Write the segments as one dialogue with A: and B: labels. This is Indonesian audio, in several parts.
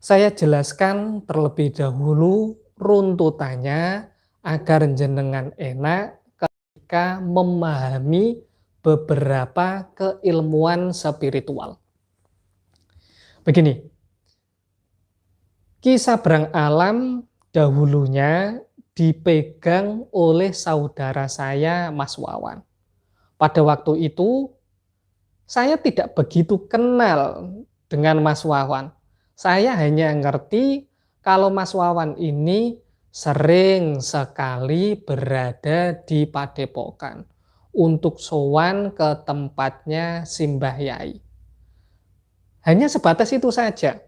A: Saya jelaskan terlebih dahulu runtutannya agar jenengan enak ketika memahami beberapa keilmuan spiritual. Begini, kisah berang alam dahulunya dipegang oleh saudara saya Mas Wawan. Pada waktu itu saya tidak begitu kenal dengan Mas Wawan. Saya hanya ngerti kalau Mas Wawan ini sering sekali berada di Padepokan untuk sowan ke tempatnya Simbah Yai. Hanya sebatas itu saja.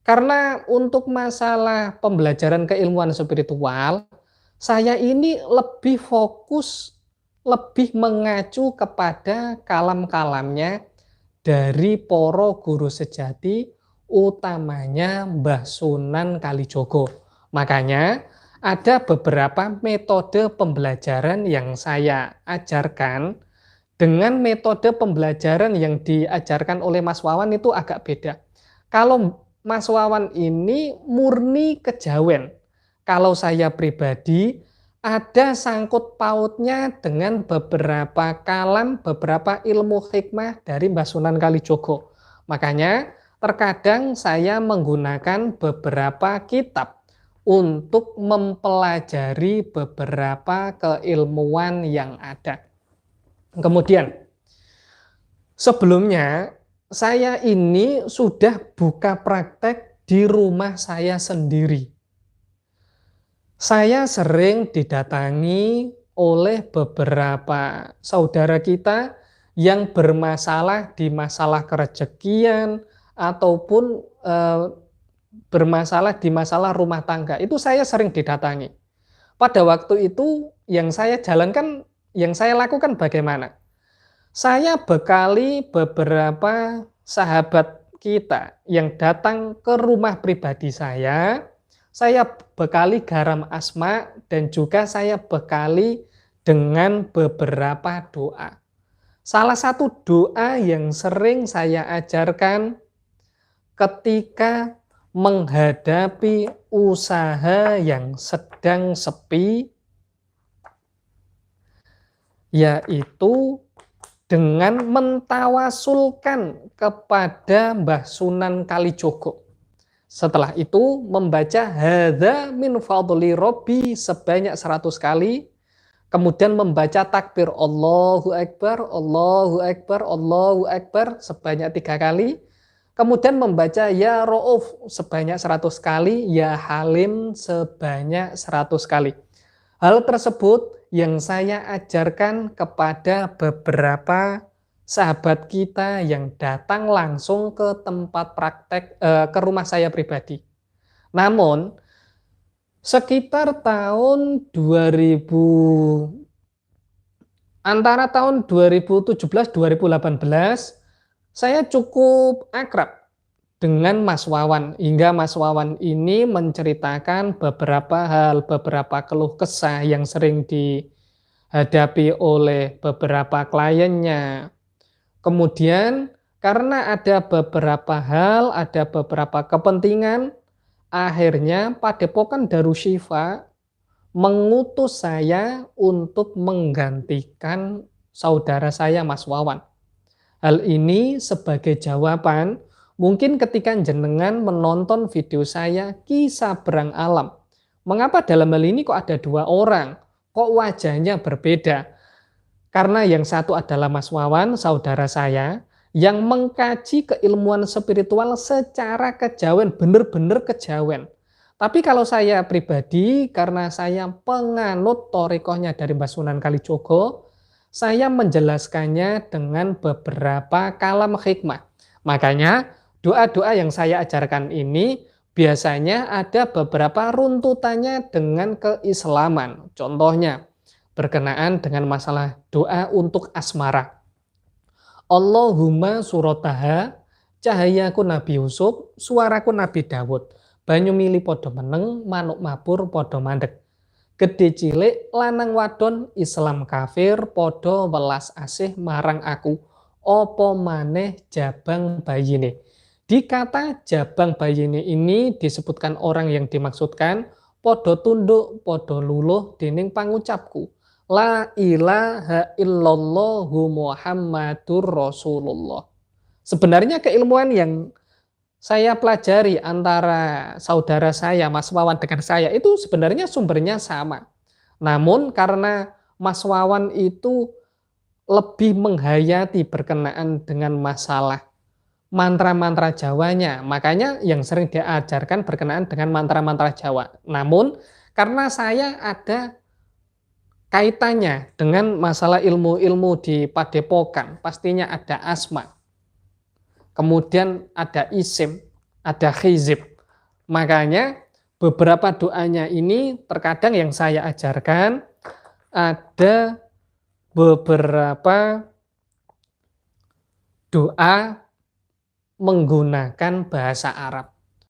A: Karena untuk masalah pembelajaran keilmuan spiritual, saya ini lebih fokus, lebih mengacu kepada kalam-kalamnya dari poro guru sejati, utamanya Mbah Sunan Kalijogo. Makanya ada beberapa metode pembelajaran yang saya ajarkan dengan metode pembelajaran yang diajarkan oleh Mas Wawan itu agak beda. Kalau Mas Wawan ini murni kejawen. Kalau saya pribadi ada sangkut pautnya dengan beberapa kalam, beberapa ilmu hikmah dari Mbah Sunan Kalijogo. Makanya terkadang saya menggunakan beberapa kitab untuk mempelajari beberapa keilmuan yang ada. Kemudian, sebelumnya saya ini sudah buka praktek di rumah saya sendiri. Saya sering didatangi oleh beberapa saudara kita yang bermasalah di masalah kerejekian ataupun bermasalah di masalah rumah tangga. Itu saya sering didatangi. Pada waktu itu yang saya jalankan, yang saya lakukan bagaimana? Saya bekali beberapa sahabat kita yang datang ke rumah pribadi saya bekali garam asma dan juga saya bekali dengan beberapa doa. Salah satu doa yang sering saya ajarkan ketika menghadapi usaha yang sedang sepi, yaitu dengan mentawasulkan kepada Mbah Sunan Kalijogo. Setelah itu membaca hadza min fadli Robbi sebanyak 100 kali, kemudian membaca takbir Allahu Akbar, Allahu Akbar, Allahu Akbar sebanyak 3 kali, kemudian membaca ya Ra'uf sebanyak 100 kali, ya Halim sebanyak 100 kali. Hal tersebut yang saya ajarkan kepada beberapa sahabat kita yang datang langsung ke tempat praktek, ke rumah saya pribadi. Namun, sekitar tahun 2000, antara tahun 2017-2018, saya cukup akrab dengan Mas Wawan, hingga Mas Wawan ini menceritakan beberapa hal, beberapa keluh kesah yang sering dihadapi oleh beberapa kliennya. Kemudian karena ada beberapa hal, ada beberapa kepentingan, akhirnya Padepokan Darushifa mengutus saya untuk menggantikan saudara saya Mas Wawan. Hal ini sebagai jawaban, mungkin ketika jenengan menonton video saya kisah berang alam, mengapa dalam hal ini kok ada 2 orang, kok wajahnya berbeda? Karena yang satu adalah Mas Wawan, saudara saya, yang mengkaji keilmuan spiritual secara kejawen, benar-benar kejawen. Tapi kalau saya pribadi, karena saya penganut thariqahnya dari Mbah Sunan Kalijogo, saya menjelaskannya dengan beberapa kalam hikmah. Makanya doa-doa yang saya ajarkan ini biasanya ada beberapa runtutannya dengan keislaman. Contohnya, berkenaan dengan masalah doa untuk asmara. Allahumma surataha, cahayaku Nabi Yusuf, suaraku Nabi Dawud, banyu mili podo meneng, manuk mabur podo mandek. Gede cilik, lanang wadon, Islam kafir, podo welas asih marang aku, opo maneh jabang bayine. Di kata jabang bayine ini disebutkan orang yang dimaksudkan podo tunduk, podo luluh dening pangucapku. La ilaha illallahu Muhammadur Rasulullah. Sebenarnya keilmuan yang saya pelajari antara saudara saya, Mas Wawan dengan saya itu sebenarnya sumbernya sama. Namun karena Mas Wawan itu lebih menghayati berkenaan dengan masalah mantra-mantra Jawanya, makanya yang sering diajarkan berkenaan dengan mantra-mantra Jawa. Namun karena saya ada kaitannya dengan masalah ilmu-ilmu di Padepokan, pastinya ada asma, kemudian ada isim, ada hizib. Makanya beberapa doanya ini terkadang yang saya ajarkan ada beberapa doa menggunakan bahasa Arab.